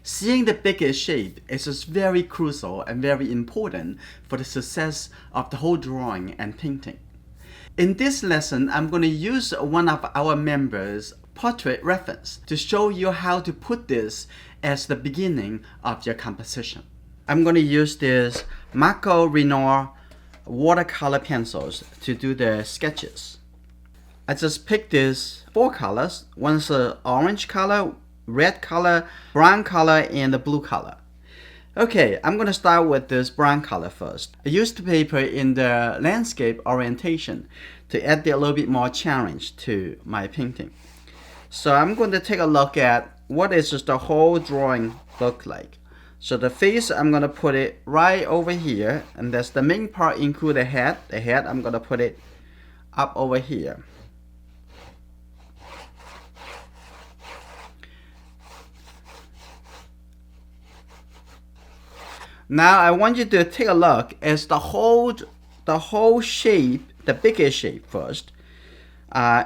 Seeing the bigger shape is just very crucial and very important for the success of the whole drawing and painting. In this lesson, I'm going to use one of our members' portrait reference to show you how to put this as the beginning of your composition. I'm going to use this Renoir watercolor pencils to do the sketches. I just picked these 4 colors. One's orange color, red color, brown color, and the blue color. Okay, I'm going to start with this brown color first. I used the paper in the landscape orientation to add a little bit more challenge to my painting. So I'm going to take a look at what is just the whole drawing look like. So the face, I'm going to put it right over here, and that's the main part, include the head. The head, I'm going to put it up over here. Now I want you to take a look at the whole shape, the bigger shape first,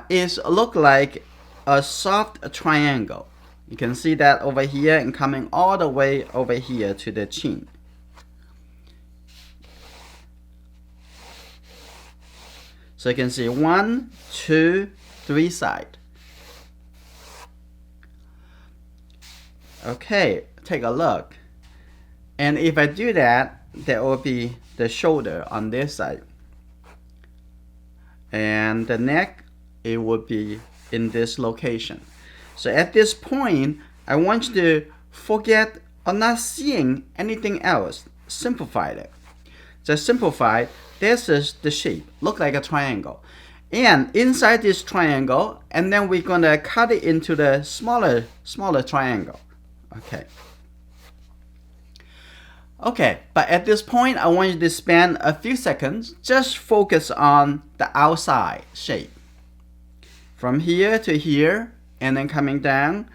is look like a soft triangle. You can see that over here and coming all the way over here to the chin. So you can see 1, 2, 3 sides. Okay, take a look. And if I do that, there will be the shoulder on this side. And the neck, it would be in this location. So at this point, I want you to forget or not seeing anything else. Simplify it. Just simplify. This is the shape. Look like a triangle. And inside this triangle, and then we're going to cut it into the smaller triangle. Okay, but at this point, I want you to spend a few seconds just focus on the outside shape. From here to here, and then coming down,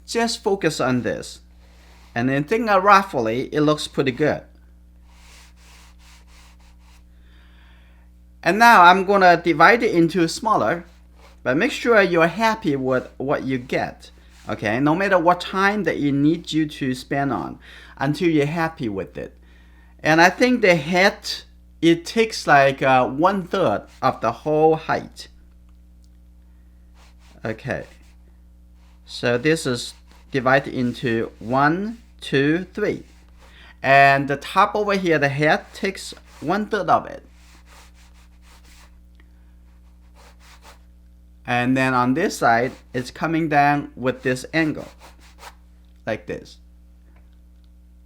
just focus on this. And then think roughly, it looks pretty good. And now I'm going to divide it into smaller, but make sure you're happy with what you get. Okay, no matter what time that you need you to spend on, until you're happy with it. And I think the head, it takes like 1/3 of the whole height. Okay, so this is divided into 1, 2, 3. And the top over here, the head takes 1/3 of it. And then on this side, it's coming down with this angle, like this.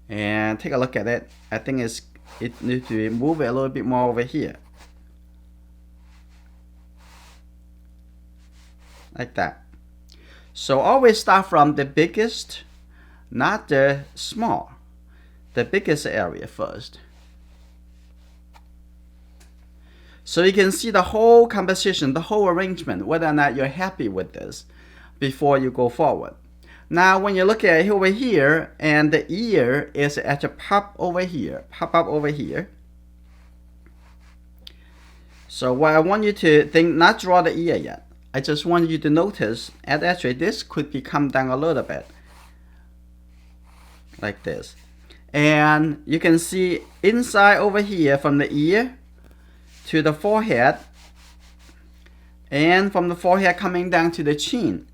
And take a look at it. I think it needs to move a little bit more over here. Like that. So always start from the biggest, not the small. The biggest area first. So you can see the whole composition, the whole arrangement, whether or not you're happy with this before you go forward. Now when you look at it over here, and the ear is at the pop up over here. So what I want you to think, not draw the ear yet. I just want you to notice, and actually this could be come down a little bit. Like this. And you can see inside over here from the ear to the forehead, and from the forehead coming down to the chin.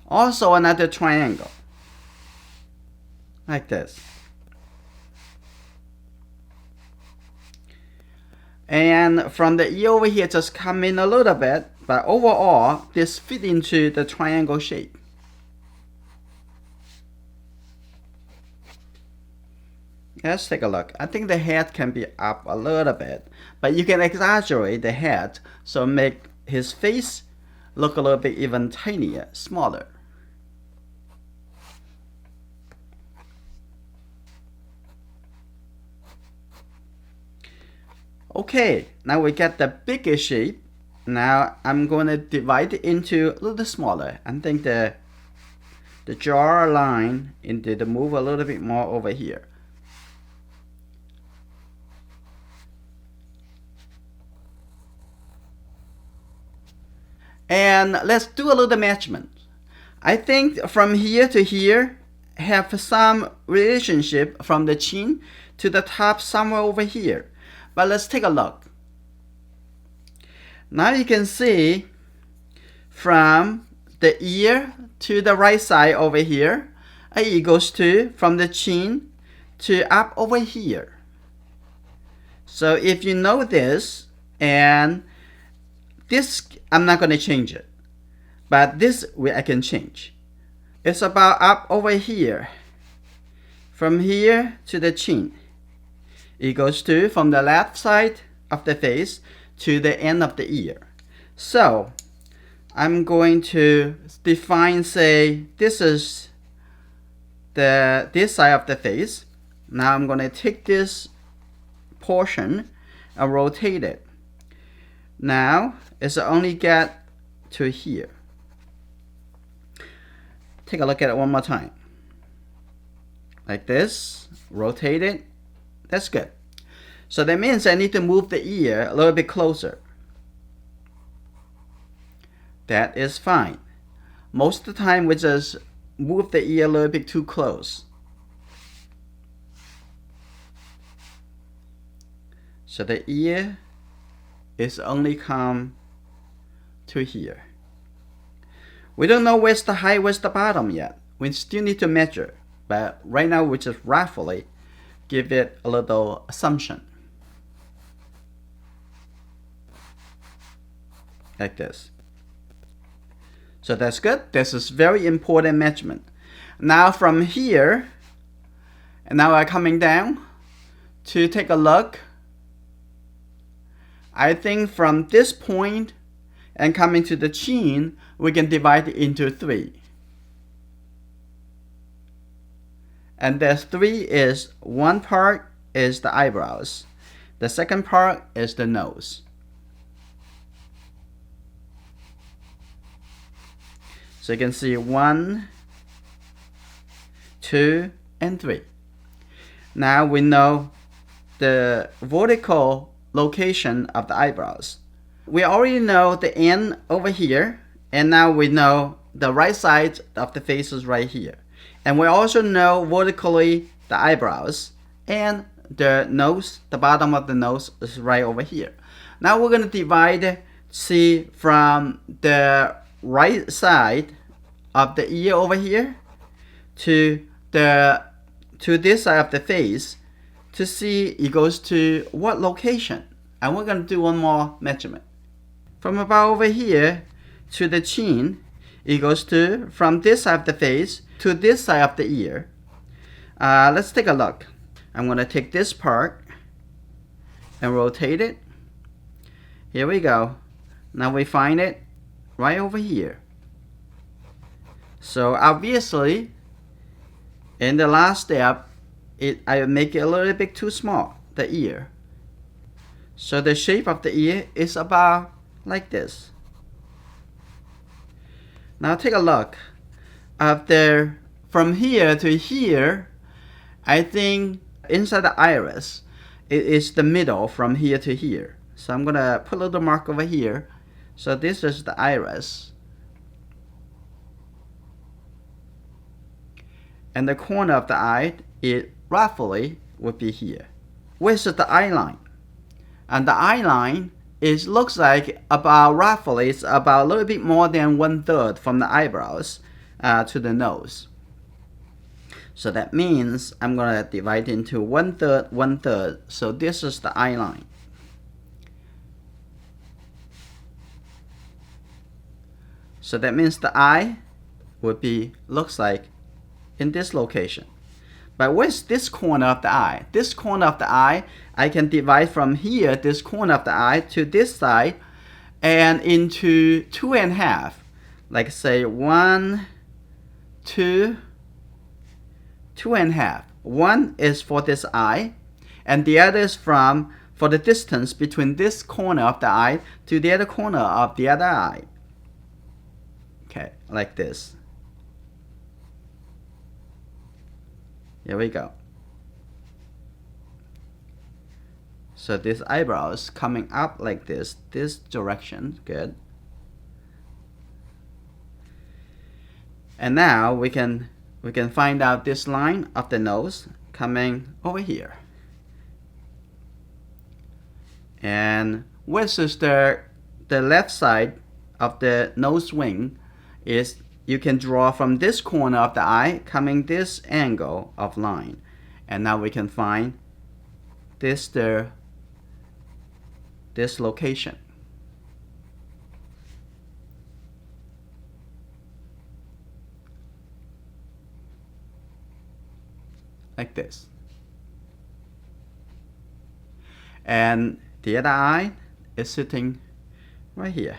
Also another triangle. Like this. And from the ear over here, just come in a little bit, but overall, this fit into the triangle shape. Let's take a look. I think the head can be up a little bit, but you can exaggerate the head, so make his face look a little bit even tinier, smaller. Okay, now we get the bigger shape. Now I'm going to divide it into a little smaller. I think the jaw line into the move a little bit more over here. And let's do a little measurement. I think from here to here have some relationship from the chin to the top somewhere over here. But let's take a look. Now you can see from the ear to the right side over here, it goes to from the chin to up over here. So if you know this, and this, I'm not going to change it, but this way I can change. It's about up over here, from here to the chin. It goes to from the left side of the face to the end of the ear. So I'm going to define, say this is this side of the face. Now I'm going to take this portion and rotate it. Now it's only get to here. Take a look at it one more time. Like this, rotate it. That's good. So that means I need to move the ear a little bit closer. That is fine. Most of the time we just move the ear a little bit too close. So the ear is only come to here. We don't know where's the height, where's the bottom yet. We still need to measure. But right now we just roughly give it a little assumption. Like this. So that's good. This is very important measurement. Now from here, and now I'm coming down to take a look. I think from this point and coming to the chin, we can divide it into 3. And the 3 is, one part is the eyebrows. The second part is the nose. So you can see 1, 2, and 3. Now we know the vertical location of the eyebrows. We already know the end over here, and now we know the right side of the face is right here. And we also know vertically the eyebrows, and the nose, the bottom of the nose is right over here. Now we're going to divide, see, from the right side of the ear over here to this side of the face to see it goes to what location. And we're going to do one more measurement. From about over here to the chin, it goes to from this side of the face to this side of the ear. Let's take a look. I'm going to take this part and rotate it. Here we go. Now we find it right over here. So obviously, in the last step, I make it a little bit too small, the ear. So the shape of the ear is about like this. Now take a look. From here to here, I think inside the iris, it is the middle from here to here. So I'm going to put a little mark over here. So this is the iris. And the corner of the eye, it roughly would be here. Where's the eye line? And the eye line looks like about roughly, it's about a little bit more than 1/3 from the eyebrows to the nose. So that means I'm going to divide into 1/3, 1/3. So this is the eye line. So that means the eye would be, looks like in this location. But where's this corner of the eye? This corner of the eye, I can divide from here, this corner of the eye, to this side, and into 2.5. Like say 1, 2, 2.5. One is for this eye, and the other is for the distance between this corner of the eye to the other corner of the other eye. Okay, like this. Here we go. So this eyebrows coming up like this direction, good. And now we can we can find out this line of the nose coming over here. And which is the left side of the nose wing is you can draw from this corner of the eye coming this angle of line. And now we can find this location. Like this. And the other eye is sitting right here.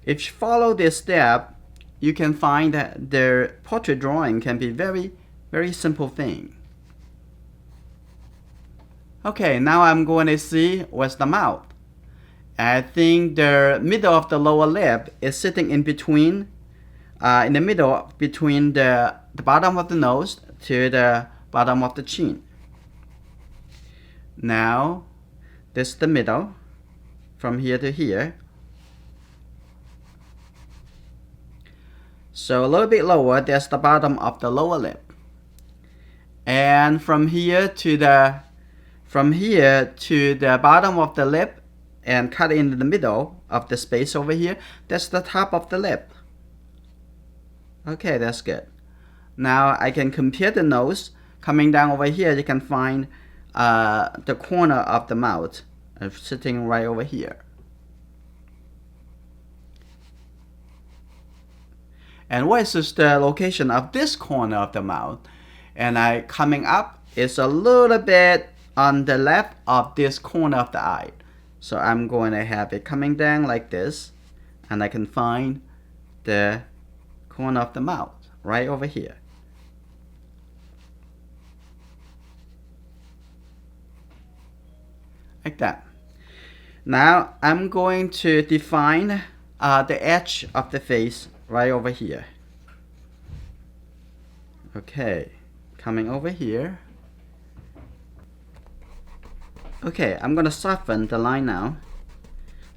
If you follow this step, you can find that the portrait drawing can be very, very simple thing. Okay, now I'm going to see what's the mouth. I think the middle of the lower lip is sitting in between, in the middle between the bottom of the nose to the bottom of the chin. Now, this is the middle, from here to here. So a little bit lower, that's the bottom of the lower lip. And from here to the bottom of the lip and cut in the middle of the space over here, that's the top of the lip. Okay, that's good. Now I can compare the nose. Coming down over here, you can find the corner of the mouth sitting right over here. And what is the location of this corner of the mouth? And coming up is a little bit on the left of this corner of the eye. So I'm going to have it coming down like this, and I can find the corner of the mouth right over here. Like that. Now I'm going to define the edge of the face right over here. Okay, coming over here. Okay, I'm gonna soften the line now.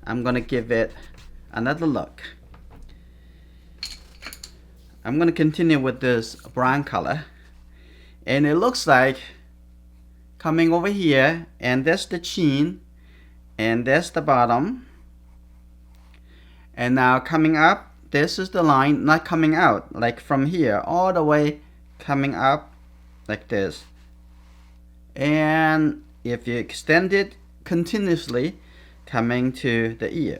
I'm gonna give it another look. I'm gonna continue with this brown color. And it looks like coming over here, and that's the chin, and that's the bottom. And now coming up, this is the line not coming out, like from here all the way coming up like this. And if you extend it continuously, coming to the ear.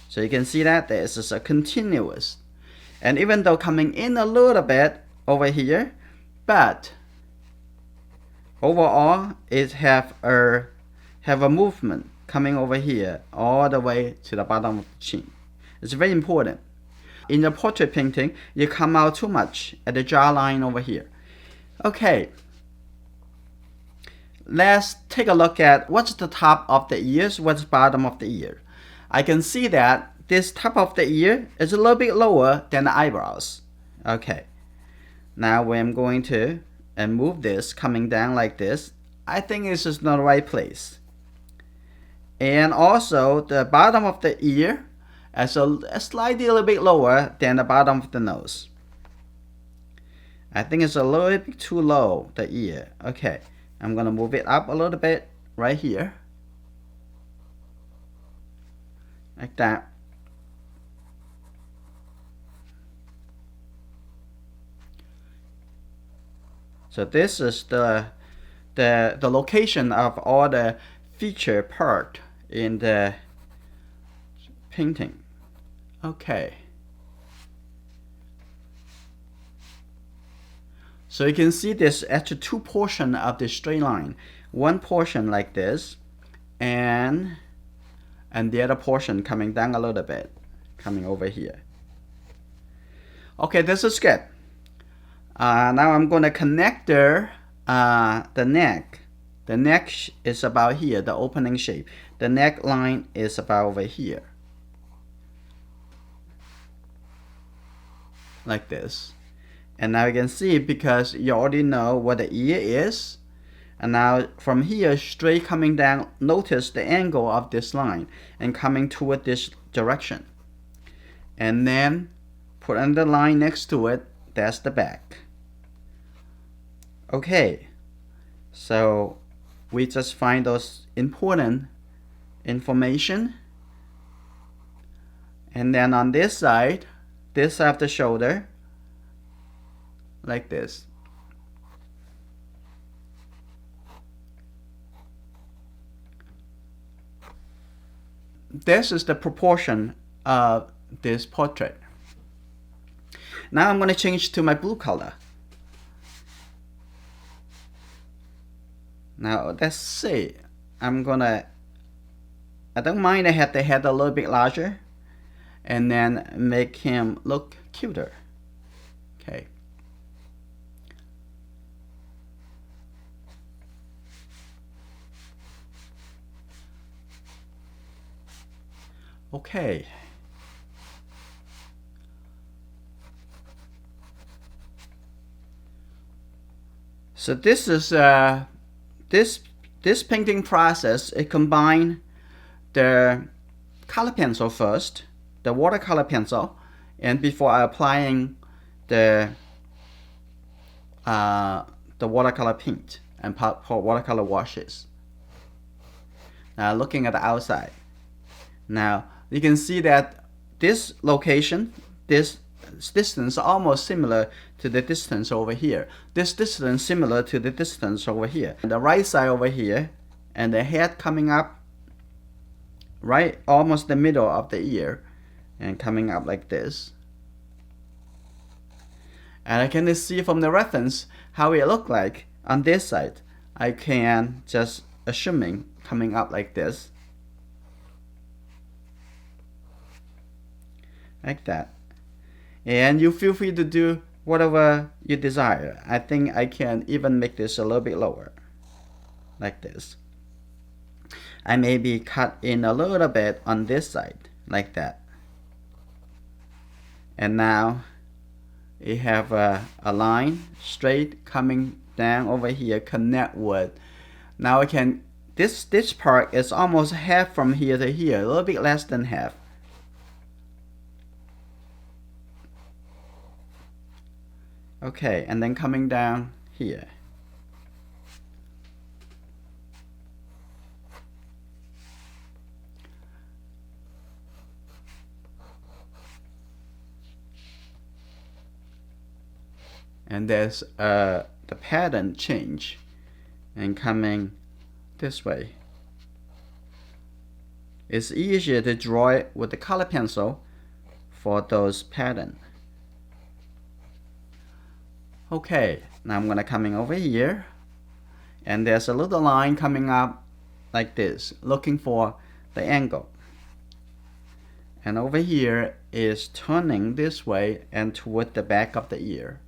So you can see that this is a continuous. And even though coming in a little bit over here, but overall it have a movement coming over here all the way to the bottom of the chin. It's very important. In the portrait painting, you come out too much at the jawline over here. Okay, let's take a look at what's the top of the ears, what's the bottom of the ear. I can see that this top of the ear is a little bit lower than the eyebrows. Okay, now I'm going to move this coming down like this. I think this is not the right place. And also the bottom of the ear is a slightly a little bit lower than the bottom of the nose. I think it's a little bit too low, the ear. Okay, I'm gonna move it up a little bit right here. Like that. So this is the location of all the feature part in the painting. Okay. So you can see there's actually two portions of the straight line. One portion like this, and the other portion coming down a little bit, coming over here. Okay, this is good. Now I'm going to connect the neck. The neck is about here, the opening shape. The neckline is about over here. Like this. And now you can see, because you already know what the ear is, And now from here, straight coming down, notice the angle of this line and coming toward this direction. And then put another line next to it, that's the back. Okay, so we just find those important information. And then on this side of the shoulder, like this. This is the proportion of this portrait. Now I'm going to change to my blue color. Now let's see. I don't mind I had the head a little bit larger and then make him look cuter. Okay. Okay. So this is this painting process. It combines the color pencil first, the watercolor pencil, and before applying the watercolor paint and watercolor washes. Now looking at the outside. Now you can see that this location, this distance almost similar to the distance over here. This distance similar to the distance over here. And the right side over here, and the head coming up right almost the middle of the ear and coming up like this. And I can see from the reference how it look like on this side. I can just assuming coming up like this. Like that. And you feel free to do whatever you desire. I think I can even make this a little bit lower, like this. I maybe cut in a little bit on this side, like that. And now you have a line straight coming down over here, connect with. Now I can, this part is almost half from here to here, a little bit less than half. Okay, and then coming down here. And there's the pattern change and coming this way. It's easier to draw it with the color pencil for those patterns. Okay, now I'm gonna coming over here, and there's a little line coming up like this, looking for the angle. And over here is turning this way and toward the back of the ear.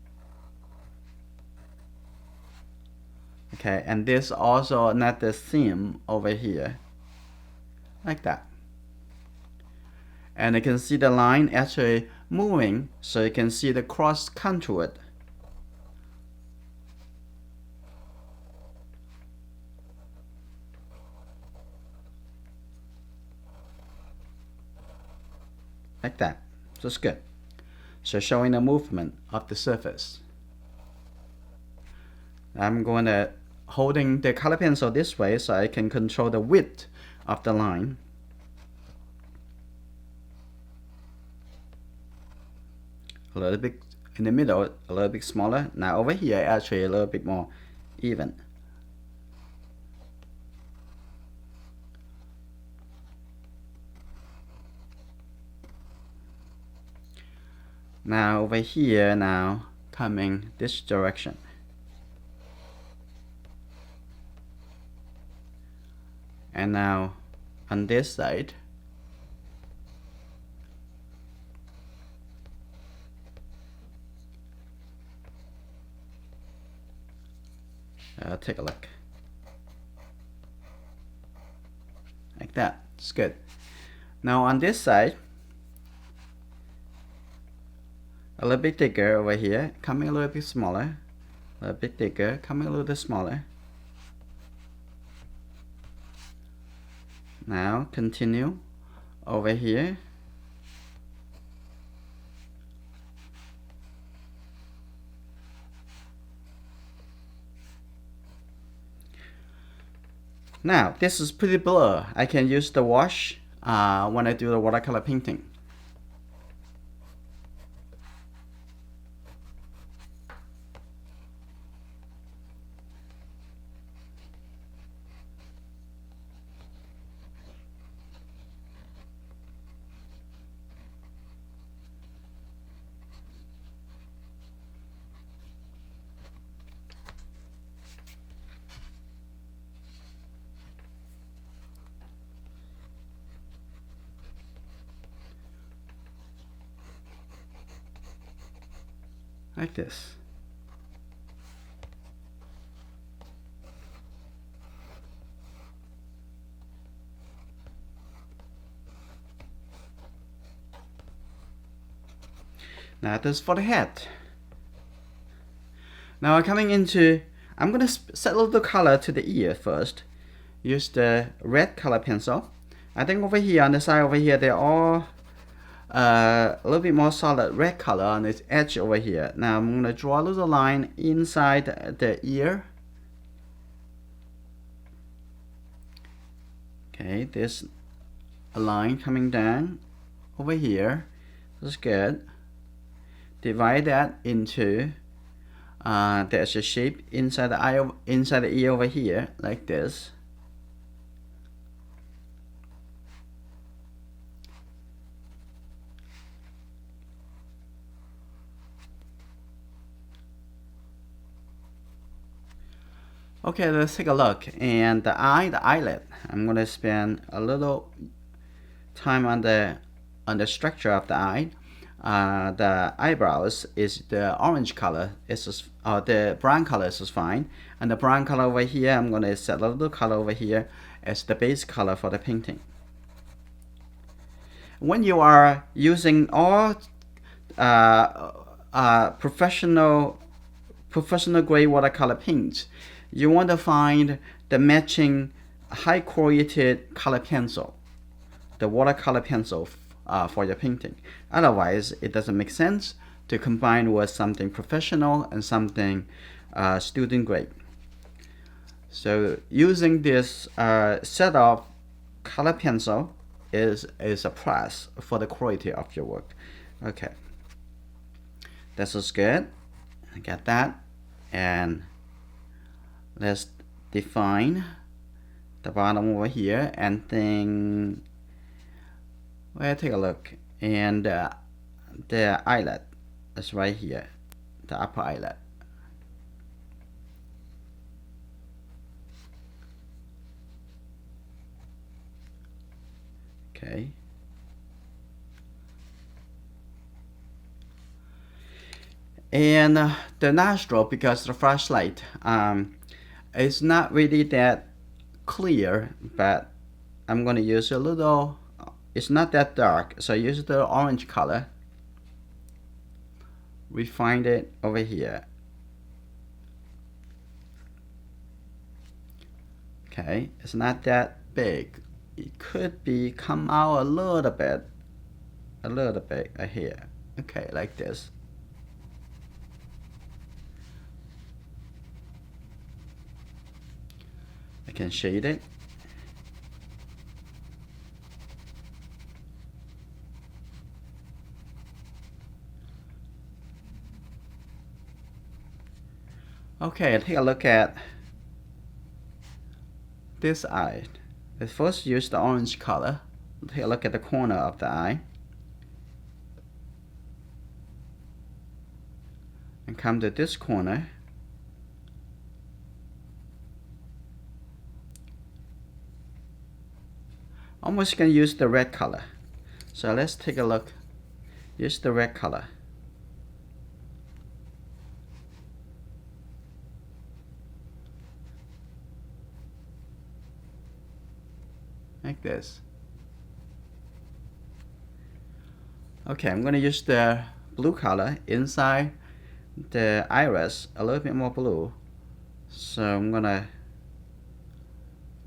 Okay, and this also another seam over here, like that. And you can see the line actually moving, so you can see the cross contour. Like that. So it's good. So showing the movement of the surface. I'm going to holding the color pencil this way so I can control the width of the line. A little bit in the middle, a little bit smaller. Now over here actually a little bit more even. Now over here, now coming this direction. And now on this side, take a look. Like that. It's good. Now on this side, a little bit bigger over here, coming a little bit smaller, a little bit bigger, coming a little bit smaller. Now continue over here. Now this is pretty blur. I can use the wash when I do the watercolor painting. Like this. Now this is for the head. Now coming into, I'm gonna set a little color to the ear first. Use the red color pencil. I think over here on the side over here they're all a little bit more solid red color on this edge over here. Now I'm gonna draw a little line inside the ear. Okay, this line coming down over here. This is good. Divide that into there's a shape inside the eye, inside the ear over here, like this. Okay, let's take a look. And the eye, the eyelid, I'm gonna spend a little time on the structure of the eye. The eyebrows is the orange color. It's just, the brown color is just fine. And the brown color over here, I'm gonna set a little color over here as the base color for the painting. When you are using all professional grade watercolor paints, you want to find the matching high quality color pencil, the watercolor pencil for your painting. Otherwise, it doesn't make sense to combine with something professional and something student grade. So using this set of color pencil is a plus for the quality of your work. Okay, this is good. I get that. And let's define the bottom over here, and then we'll take a look. And the eyelid is right here, the upper eyelid. Okay. And the nostril, because the flashlight it's not really that clear, but I'm going to use a little, it's not that dark, so I use the orange color. Refine it over here. Okay, it's not that big. It could be come out a little bit here. Okay, like this. I can shade it. Okay, take a look at this eye. Let's first use the orange color. Take a look at the corner of the eye. And come to this corner. Almost can use the red color. So let's take a look. Use the red color. Like this. Okay, I'm going to use the blue color inside the iris, a little bit more blue. So I'm going to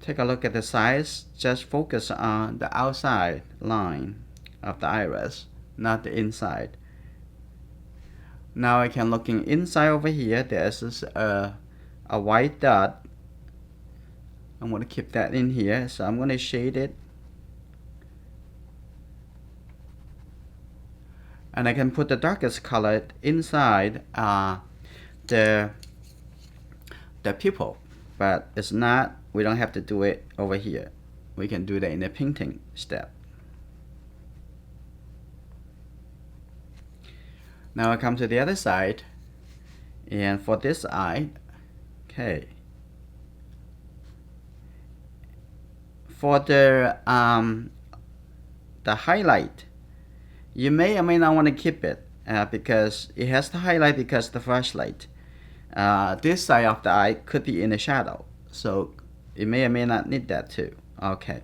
Take a look at the size. Just focus on the outside line of the iris, not the inside. Now I can look inside over here. There's a white dot. I'm going to keep that in here, so I'm going to shade it. And I can put the darkest color inside the pupil, but it's not, we don't have to do it over here. We can do that in the painting step. Now I come to the other side, and for this eye, okay, for the highlight, you may or may not want to keep it because it has to highlight because the flashlight. This side of the eye could be in the shadow, so it may or may not need that too. Okay,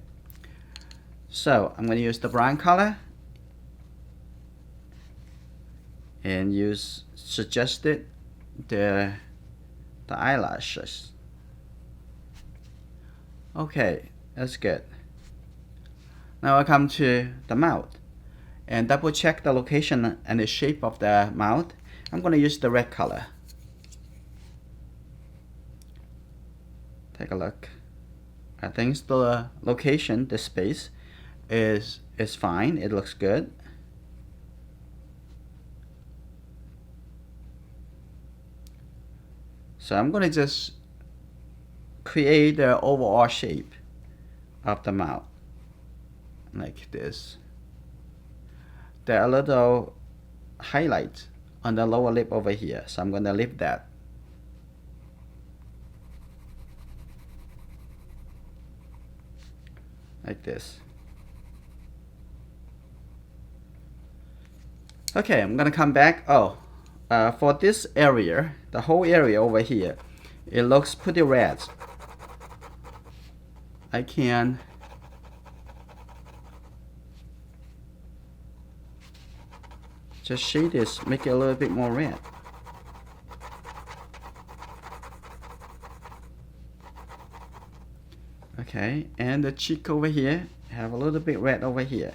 so I'm going to use the brown color and use suggested the eyelashes. Okay, that's good. Now I come to the mouth and double check the location and the shape of the mouth. I'm going to use the red color. Take a look. I think the location, the space is fine. It looks good. So I'm going to just create the overall shape of the mouth like this. There are little highlights on the lower lip over here, so I'm going to leave that. Like this. Okay, I'm going to come back. For this area, the whole area over here, it looks pretty red. I can just shade this, make it a little bit more red. Okay, and the cheek over here, have a little bit red over here.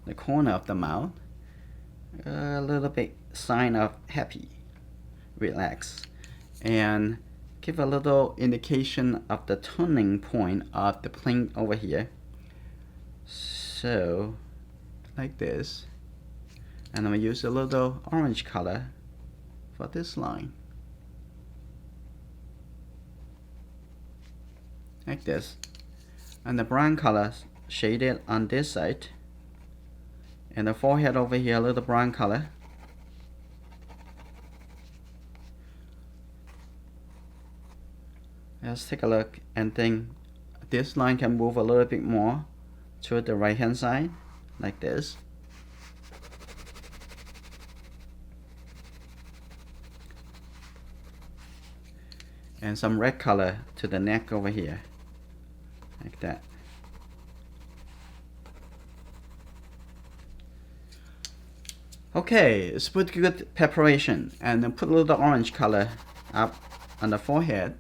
The corner of the mouth, a little bit sign of happy, relax, and give a little indication of the turning point of the plane over here. So like this, and I'm going to use a little orange color for this line like this, and the brown color shaded on this side, and the forehead over here a little brown color. Let's take a look and think this line can move a little bit more to the right hand side like this. And some red color to the neck over here like that. Okay, let's put good preparation and then put a little orange color up on the forehead.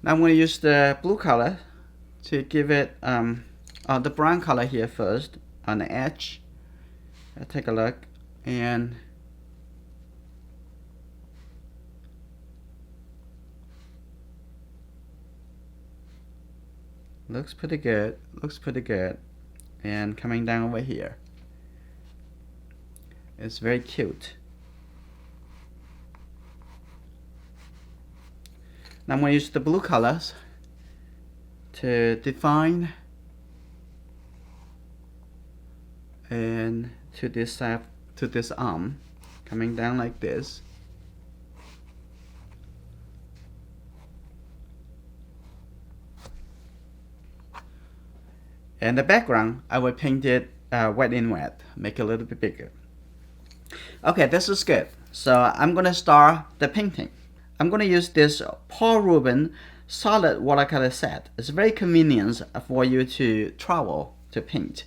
Now I'm going to use the blue color to give it the brown color here first on the edge. Take a look, and looks pretty good. Looks pretty good. And coming down over here, it's very cute. Now I'm going to use the blue colors to define and to this side, to this arm, coming down like this. And the background, I will paint it wet in wet, make it a little bit bigger. Okay, this is good. So I'm gonna start the painting. I'm gonna use this Paul Rubens solid watercolor set. It's very convenient for you to travel to paint.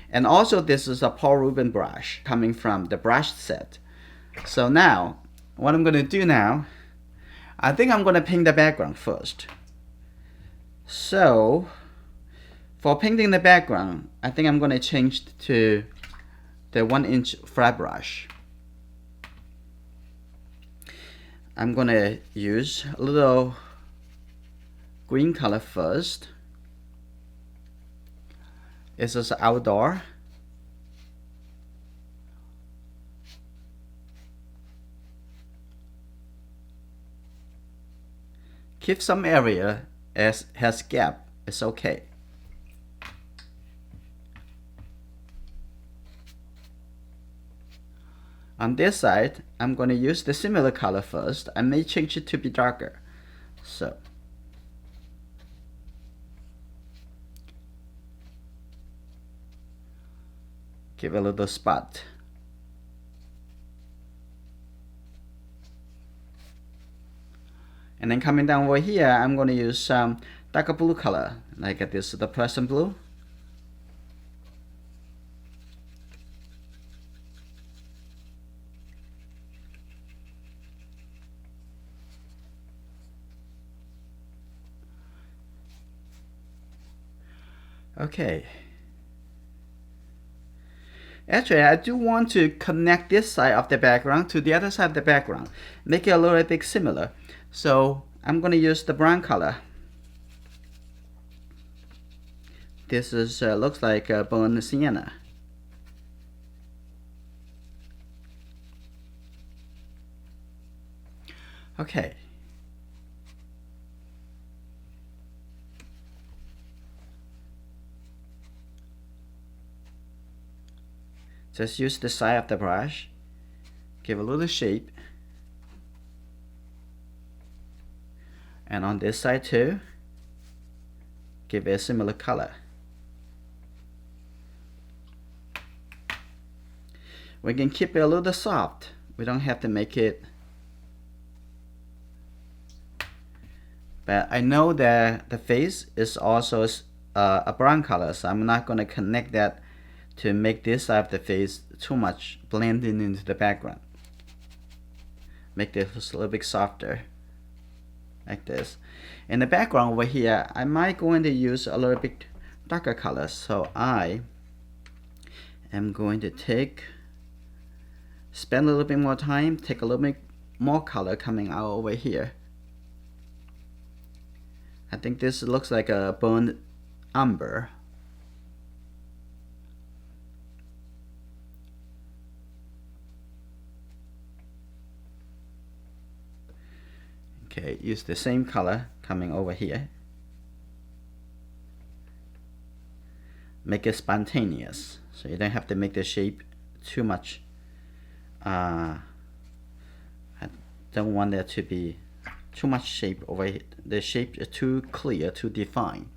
And also this is a Paul Rubens brush coming from the brush set. So now, what I'm gonna do now, I think I'm gonna paint the background first. So for painting the background, I think I'm gonna change to the 1-inch flat brush. I'm gonna use a little green color first. This is outdoor. Keep some area as has gap, it's okay. On this side, I'm going to use the similar color first. I may change it to be darker. So give a little spot. And then coming down over here, I'm going to use some darker blue color, like this, the Prussian blue. Okay. Actually, I do want to connect this side of the background to the other side of the background, make it a little bit similar. So I'm going to use the brown color. This is looks like burnt sienna. Okay. Just use the side of the brush, give a little shape, and on this side too, give it a similar color. We can keep it a little soft. We don't have to make it, but I know that the face is also a brown color, so I'm not going to connect that to make this side of the face too much blending into the background. Make this a little bit softer, like this. In the background over here, I might going to use a little bit darker color, so I am going to spend a little bit more time, take a little bit more color coming out over here. I think this looks like a burnt umber. Okay, use the same color coming over here. Make it spontaneous, so you don't have to make the shape too much. I don't want there to be too much shape over here. The shape is too clear, too defined.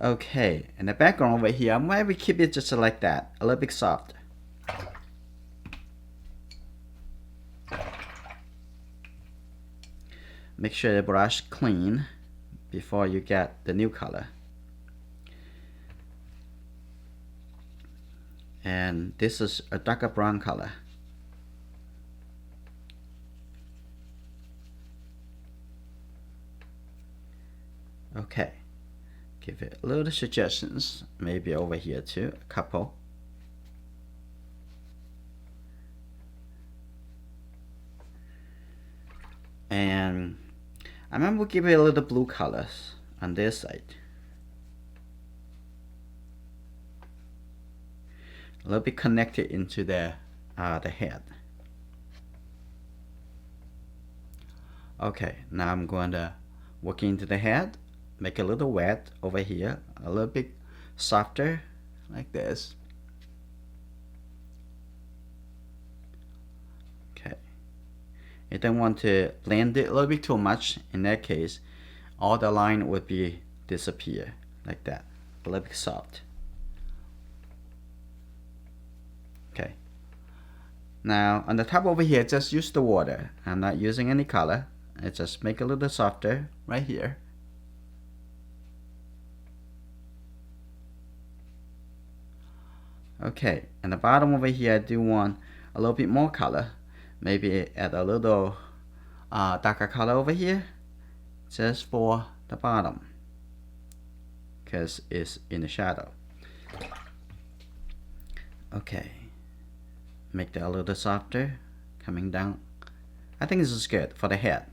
Okay, and the background over here, I'm going to keep it just like that, a little bit soft. Make sure the brush clean before you get the new color. And this is a darker brown color. Okay, give it a little suggestions, maybe over here too, a couple. And I'm going to give it a little blue colors on this side. A little bit connected into the head. Okay, now I'm going to work into the head, make a little wet over here, a little bit softer, like this. Okay. You don't want to blend it a little bit too much. In that case, all the line would be disappear like that. a little bit soft. Okay. Now on the top over here, just use the water. I'm not using any color. I just make it a little softer right here. Okay, and the bottom over here, I do want a little bit more color. Maybe add a little darker color over here, just for the bottom, because it's in the shadow. Okay, make that a little softer, coming down. I think this is good for the head.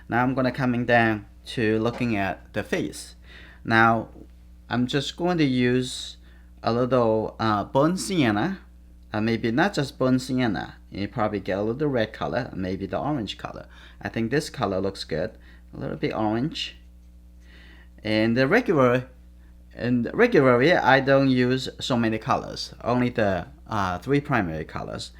Now I'm gonna coming down to looking at the face. Now I'm just going to use a little burnt sienna, maybe not just burnt sienna. You probably get a little red color, maybe the orange color. I think this color looks good, a little bit orange. And regularly I don't use so many colors, only the 3 primary colors.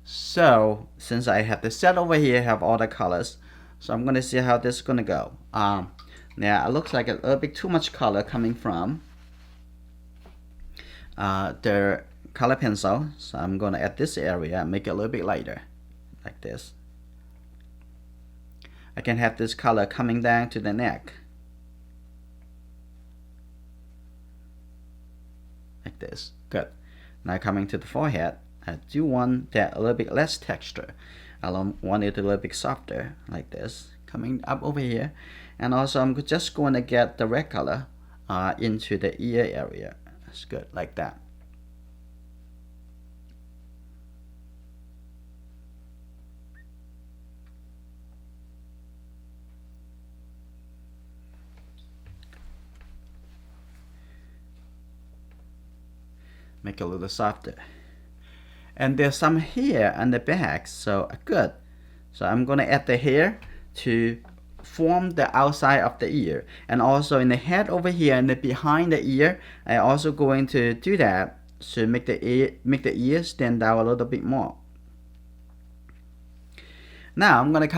So since I have the set over here, I have all the colors. So I'm gonna see how this is gonna go. Now it looks like a little bit too much color coming from the color pencil. So I'm gonna add this area and make it a little bit lighter, like this. I can have this color coming down to the neck, like this. Good. Now coming to the forehead, I do want that a little bit less texture. I want it a little bit softer, like this, coming up over here. And also I'm just going to get the red color into the ear area. That's good, like that. Make it a little softer. And there's some hair on the back, so good. So I'm gonna add the hair to form the outside of the ear. And also in the head over here and the behind the ear, I also going to do that to make the ear stand out a little bit more. Now I'm gonna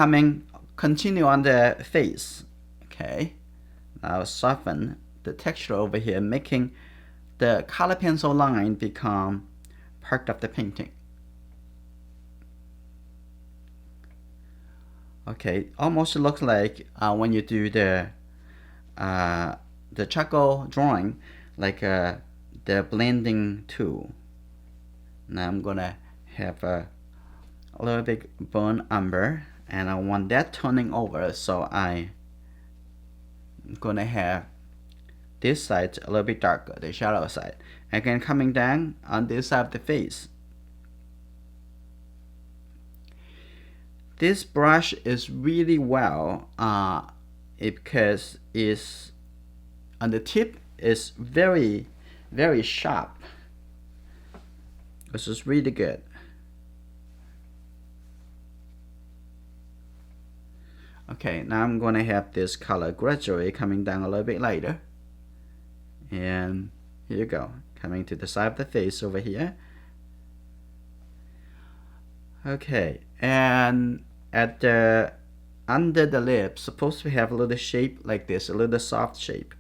continue on the face. Okay. Now soften the texture over here, making the color pencil line become part of the painting. Okay, almost looks like when you do the charcoal drawing, like the blending tool. Now I'm gonna have a little bit burnt umber, and I want that turning over, so I'm gonna have this side a little bit darker, the shadow side. Again, coming down on this side of the face. This brush is really well because it's on the tip is very, very sharp. This is really good. Okay, now I'm gonna have this color gradually coming down a little bit lighter. And here you go, coming to the side of the face over here. Okay, and at the under the lip, supposed to have a little shape like this, a little soft shape.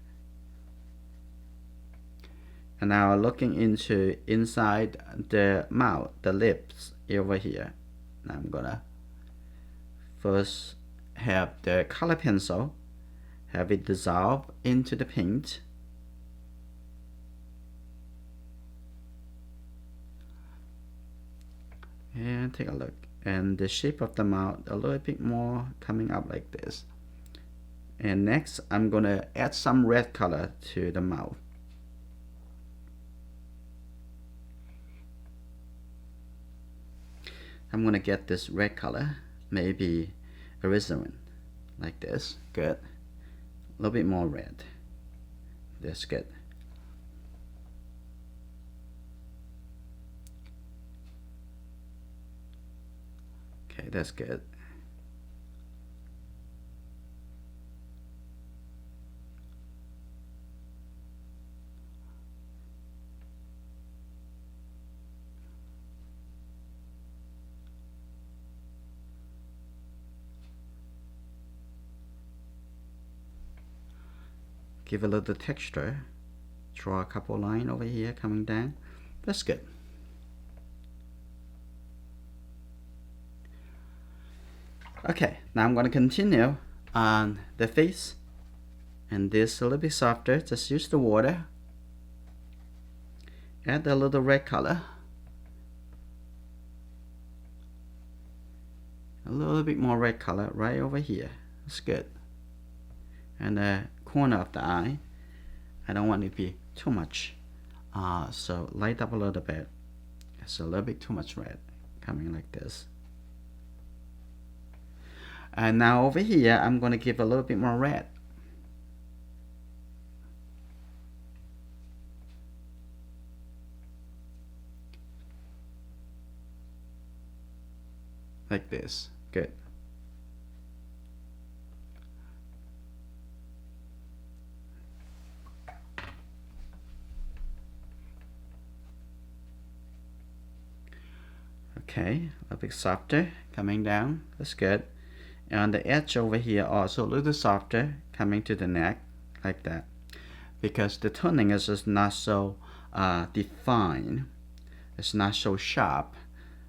And now looking into inside the mouth, the lips over here. Now I'm gonna first have the color pencil, have it dissolve into the paint. And take a look, and the shape of the mouth a little bit more coming up like this. And next I'm gonna add some red color to the mouth. I'm gonna get this red color, maybe alizarin, like this. Good. A little bit more red. That's good. Okay, that's good. Give a little texture Draw a couple lines over here coming down. That's good. Okay, now I'm going to continue on the face, and this a little bit softer. Just use the water, add a little red color, a little bit more red color right over here. That's good. And the corner of the eye, I don't want it to be too much, so light up a little bit. It's a little bit too much red coming like this. And now over here, I'm going to give a little bit more red. Like this. Good. Okay, a bit softer coming down. That's good. And on the edge over here also a little softer coming to the neck like that, because the toning is just not so defined. It's not so sharp.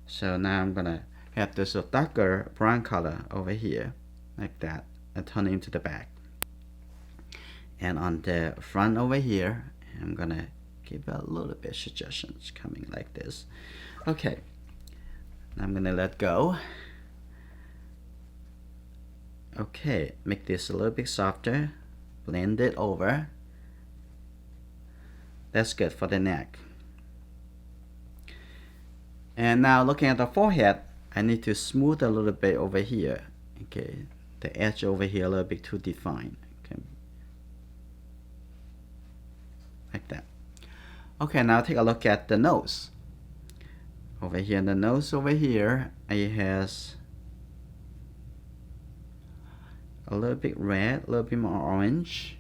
So now I'm gonna have this darker brown color over here like that and turn into the back. And on the front over here, I'm gonna give a little bit suggestions coming like this. Okay, I'm gonna let go. Okay, make this a little bit softer, blend it over. That's good for the neck. And now looking at the forehead, I need to smooth a little bit over here. Okay, the edge over here a little bit too defined. Okay, like that. Okay, now take a look at the nose. Over here, the nose over here, it has a little bit red, a little bit more orange,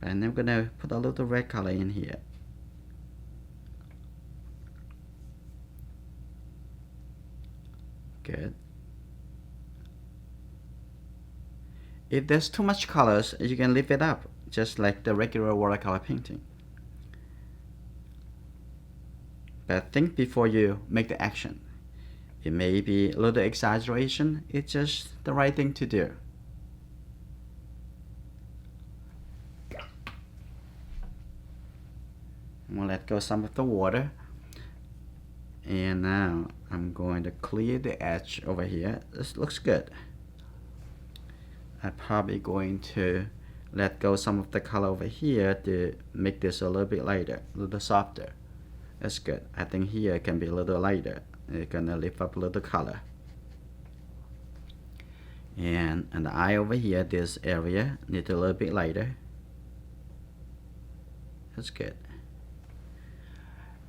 and I'm gonna put a little red color in here. Good. If there's too much colors, you can leave it up, just like the regular watercolor painting. But think before you make the action. It may be a little exaggeration, it's just the right thing to do. I'm going to let go some of the water, and now I'm going to clear the edge over here. This looks good. I'm probably going to let go some of the color over here to make this a little bit lighter, a little softer. That's good. I think here it can be a little lighter. It's gonna lift up a little color. And the eye over here, this area needs a little bit lighter. That's good.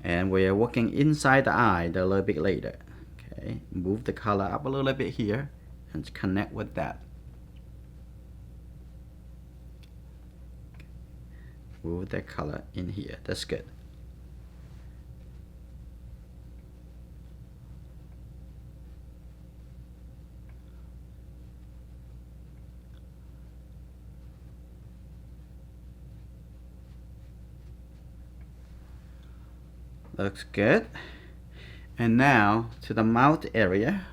And we're working inside the eye a little bit later. Okay, move the color up a little bit here and connect with that. Move the color in here. That's good. Looks good. And now to the mouth area.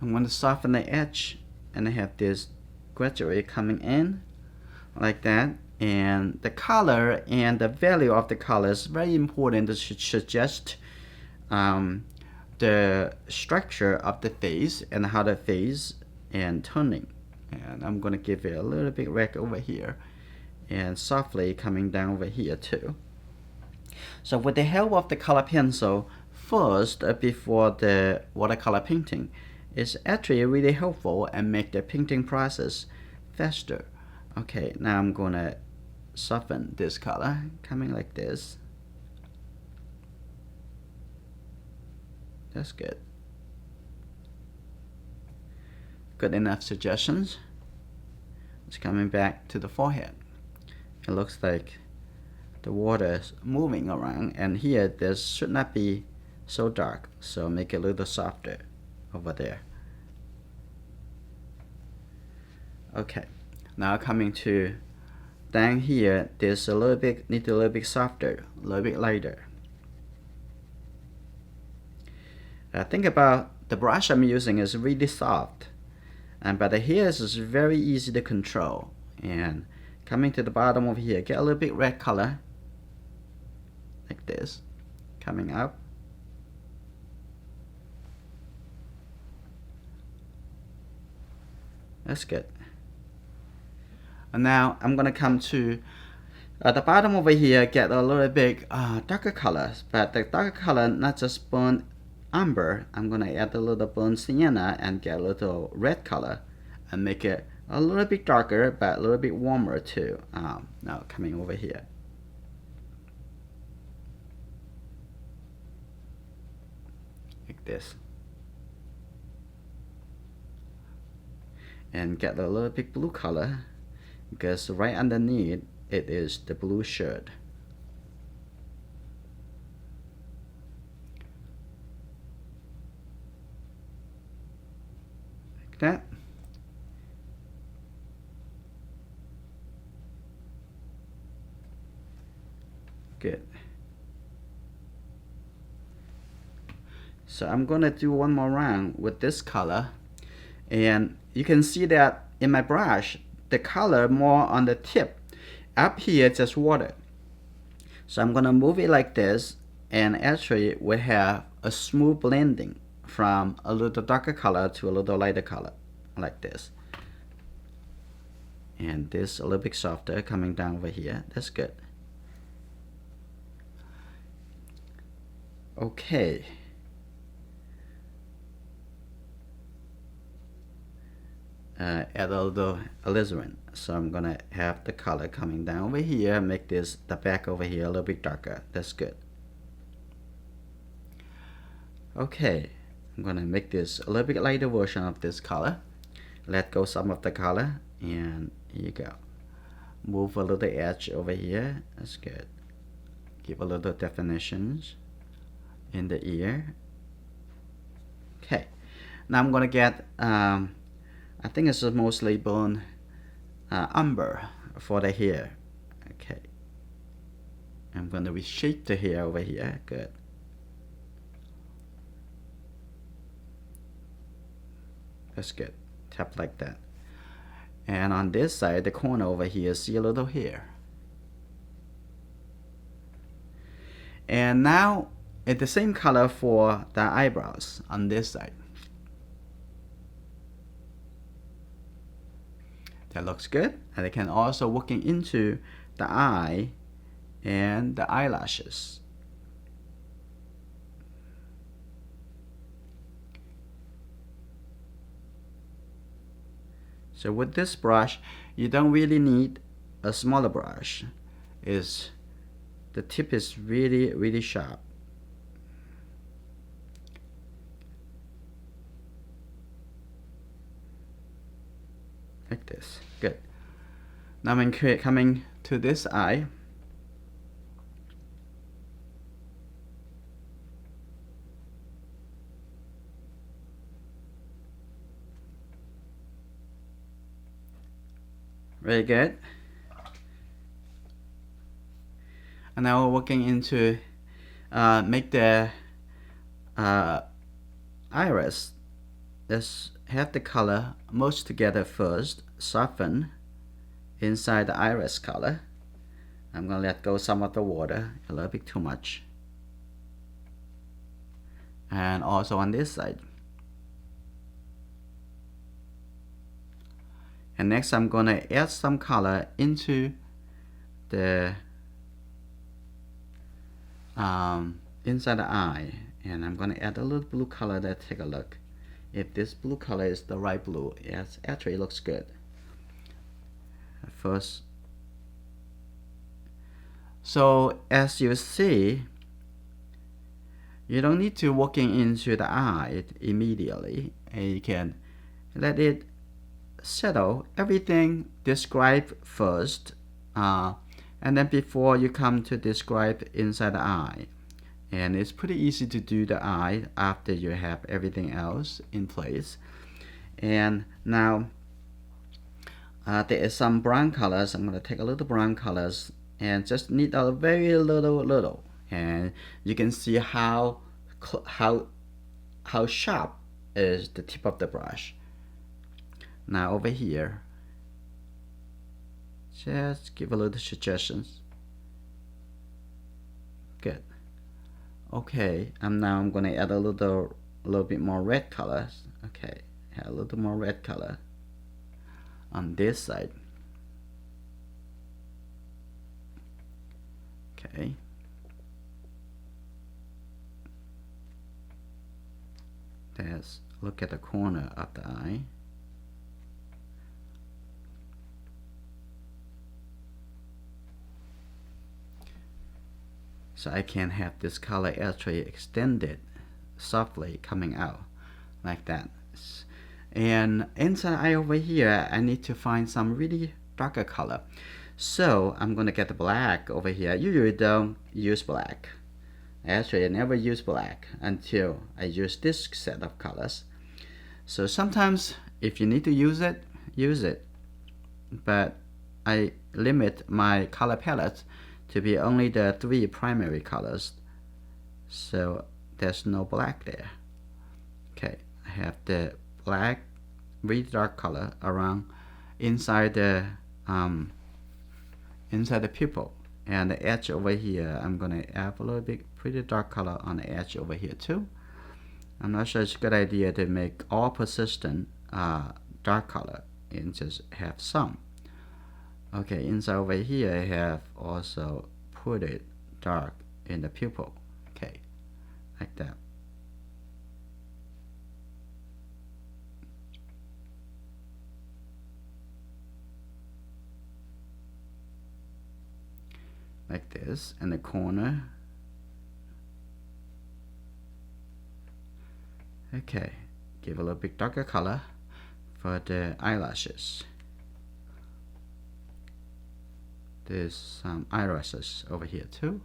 I'm going to soften the edge, and I have this gradually coming in like that. And the color and the value of the color is very important to suggest the structure of the face and how the face and turning. And I'm going to give it a little bit red over here, and softly coming down over here too. So with the help of the color pencil, first before the watercolor painting, is actually really helpful and make the painting process faster. Okay, now I'm gonna soften this color, coming like this. That's good. Good enough suggestions. It's coming back to the forehead. It looks like the water is moving around, and here this should not be so dark, so make it a little softer over there. Okay, Now coming to down here, there's a little bit, need a little bit softer, a little bit lighter. Think about the brush I'm using is really soft, but here is very easy to control. And coming to the bottom over here, get a little bit red color, like this, coming up. That's good. And now I'm gonna come to the bottom over here, get a little bit darker colors, but the darker color, not just burnt umber. I'm gonna add a little burnt sienna and get a little red color and make it a little bit darker but a little bit warmer too. Now coming over here, like this, and get a little bit blue color, because right underneath it is the blue shirt. Like that. Good. So I'm gonna do one more round with this color, and you can see that in my brush, the color more on the tip. Up here, just water. So I'm gonna move it like this, and actually we have a smooth blending from a little darker color to a little lighter color, like this. And this a little bit softer coming down over here. That's good. Okay. Add a little alizarin. So I'm gonna have the color coming down over here, make this the back over here a little bit darker. That's good. Okay, I'm gonna make this a little bit lighter version of this color. Let go some of the color, and here you go. Move a little edge over here. That's good. Give a little definitions in the ear. Okay, now I'm gonna get I think it's mostly burnt umber for the hair. Okay, I'm gonna reshape the hair over here. Good. That's good. Tap like that. And on this side, the corner over here, see a little hair. And now it's the same color for the eyebrows on this side. That looks good. And I can also working into the eye and the eyelashes. So with this brush, you don't really need a smaller brush. The tip is really sharp. Like this. Good. Now I'm coming to this eye. Very good. And now we're working into make the iris. Let's have the color merge together first, soften inside the iris color. I'm gonna let go some of the water, a little bit too much. And also on this side. And next I'm gonna add some color into the inside the eye, and I'm gonna add a little blue color. Let's take a look if this blue color is the right blue. Yes, actually it looks good. First, so as you see, you don't need to working into the eye immediately, and you can let it settle. Everything describe first, and then before you come to describe inside the eye. And it's pretty easy to do the eye after you have everything else in place. And now there is some brown colors. I'm going to take a little brown colors and just need a very little, and you can see how sharp is the tip of the brush. Now over here, just give a little suggestions. Good. Okay, now I'm gonna add a little bit more red colors. Okay, add a little more red color on this side. Okay. Let's look at the corner of the eye. So I can have this color actually extended softly coming out like that. And inside eye over here, I need to find some really darker color. So I'm gonna get the black over here. Usually don't use black. Actually, I never use black until I use this set of colors. So sometimes if you need to use it, use it. But I limit my color palette to be only the 3 primary colors, so there's no black there. Okay, I have the black, really dark color around inside the pupil, and the edge over here. I'm gonna add a little bit pretty dark color on the edge over here too. I'm not sure it's a good idea to make all persistent dark color and just have some. Okay, inside over here I have also put it dark in the pupil. Okay, like that. Like this in the corner. Okay, give a little bit darker color for the eyelashes. There's some irises over here too.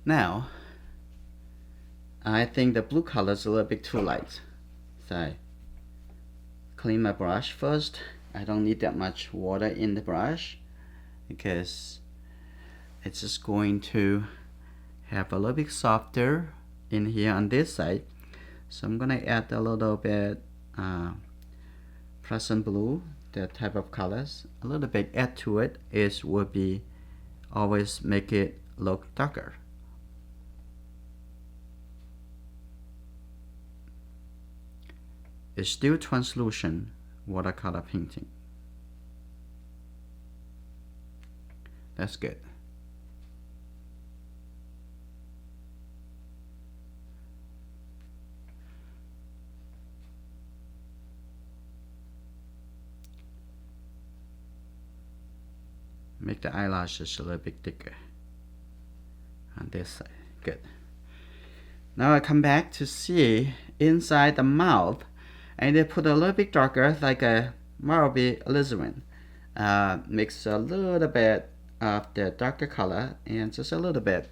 Now, I think the blue color is a little bit too light. So I clean my brush first. I don't need that much water in the brush because it's just going to have a little bit softer in here on this side. So I'm gonna add a little bit Prussian blue, that type of colors. A little bit add to it would be always make it look darker. It's still translucent watercolor painting. That's good. Make the eyelashes a little bit thicker on this side. Good. Now I come back to see inside the mouth, and they put a little bit darker, like a marble alizarin. Mix a little bit of the darker color and just a little bit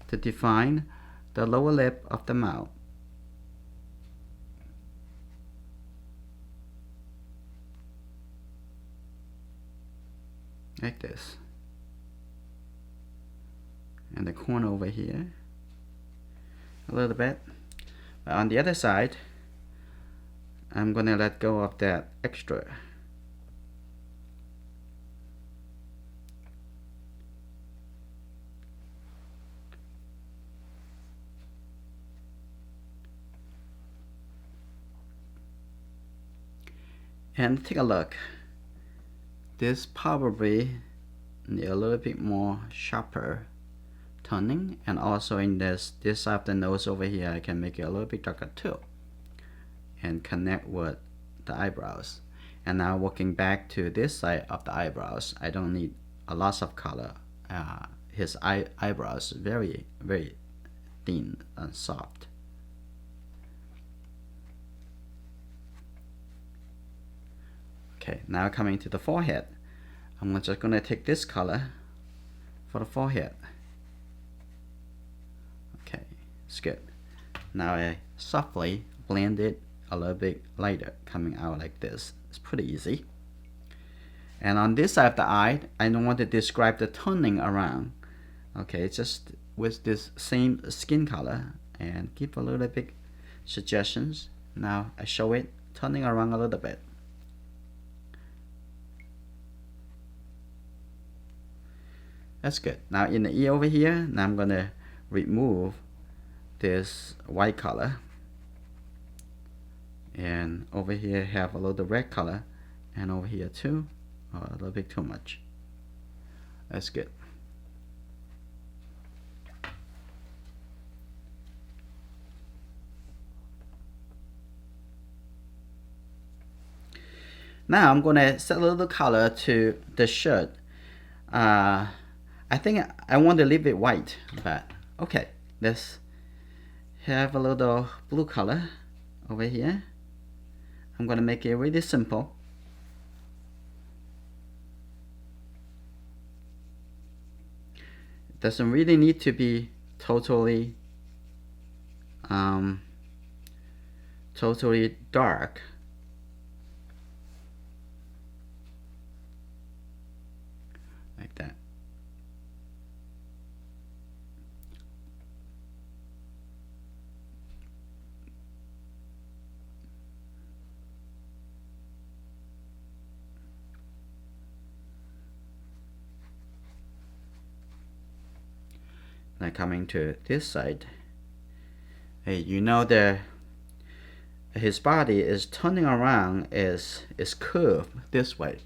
to define the lower lip of the mouth. Like this. And the corner over here a little bit. But on the other side, I'm gonna let go of that extra. And take a look. This probably need a little bit more sharper toning, and also in this side of the nose over here, I can make it a little bit darker too, and connect with the eyebrows. And now working back to this side of the eyebrows, I don't need a lot of color. His eyebrows very thin and soft. Okay, now coming to the forehead, I'm just going to take this color for the forehead. Okay, It's good. Now I softly blend it a little bit lighter, coming out like this. It's pretty easy. And on this side of the eye, I don't want to describe the turning around. Okay, just with this same skin color and give a little bit suggestions. Now I show it turning around a little bit. That's good. Now in the ear over here, now I'm gonna remove this white color, and over here have a little red color, and over here too, a little bit too much. That's good. Now I'm gonna set a little color to the shirt. I think I want to leave it white, but okay, let's have a little blue color over here. I'm gonna make it really simple. It doesn't really need to be totally dark. Like that. Now coming to this side, hey, you know his body is turning around, is curved this way.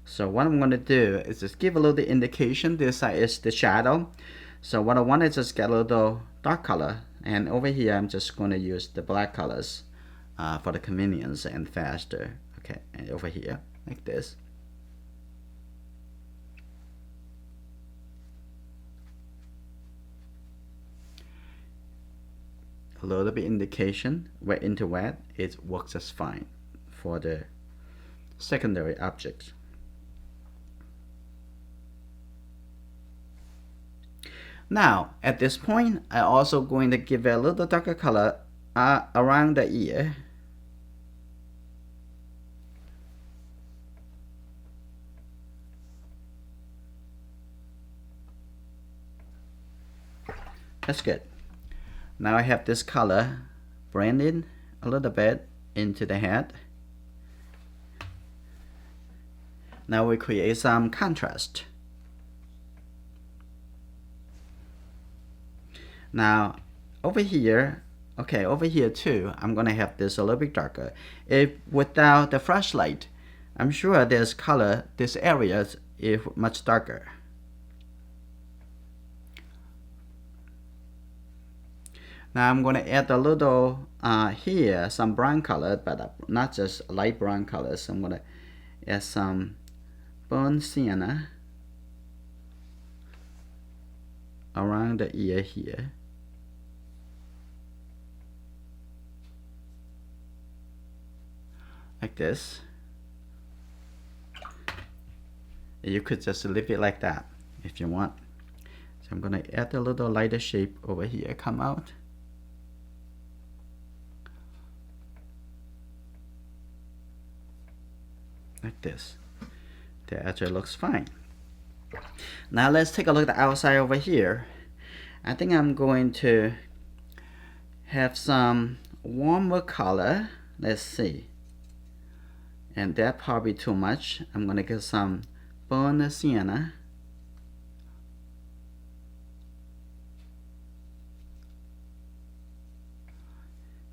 So what I'm going to do is just give a little indication. This side is the shadow. So what I want is just get a little dark color, and over here I'm just going to use the black colors for the convenience and faster. Okay, and over here like this. A little bit indication, wet into wet, it works just fine for the secondary objects. Now at this point, I'm also going to give a little darker color around the ear. That's good. Now I have this color blended a little bit into the head. Now we create some contrast. Now over here, okay, over here too, I'm gonna have this a little bit darker. If without the flashlight, I'm sure this color, this area is much darker. Now I'm going to add a little here, some brown color, but not just light brown colors. I'm going to add some burnt sienna around the ear here. Like this. You could just leave it like that if you want. So I'm going to add a little lighter shape over here, come out. Like this. That actually looks fine. Now let's take a look at the outside over here. I think I'm going to have some warmer color. Let's see. And that probably too much. I'm going to get some burnt sienna.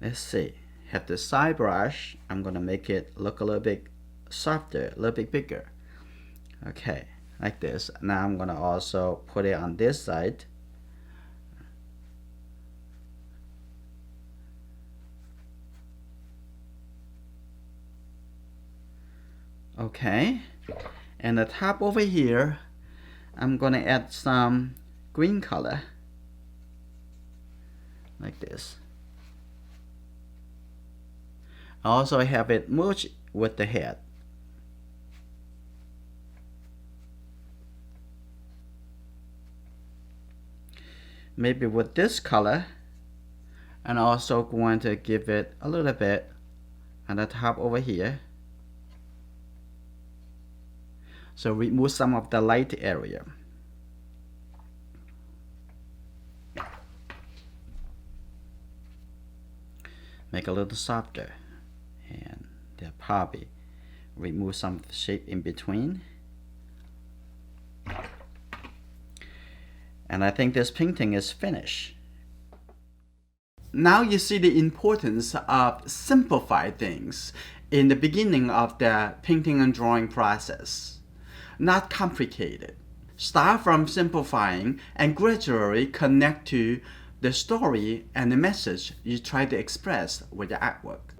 Let's see. Have the side brush. I'm going to make it look a little bit softer, a little bit bigger. Okay, like this. Now I'm gonna also put it on this side. Okay, and the top over here, I'm gonna add some green color, like this. I also have it merged with the head. Maybe with this color, And also going to give it a little bit on the top over here. So remove some of the light area. Make a little softer, and then probably remove some of the shape in between. And I think this painting is finished. Now you see the importance of simplify things in the beginning of the painting and drawing process. Not complicated. Start from simplifying and gradually connect to the story and the message you try to express with the artwork.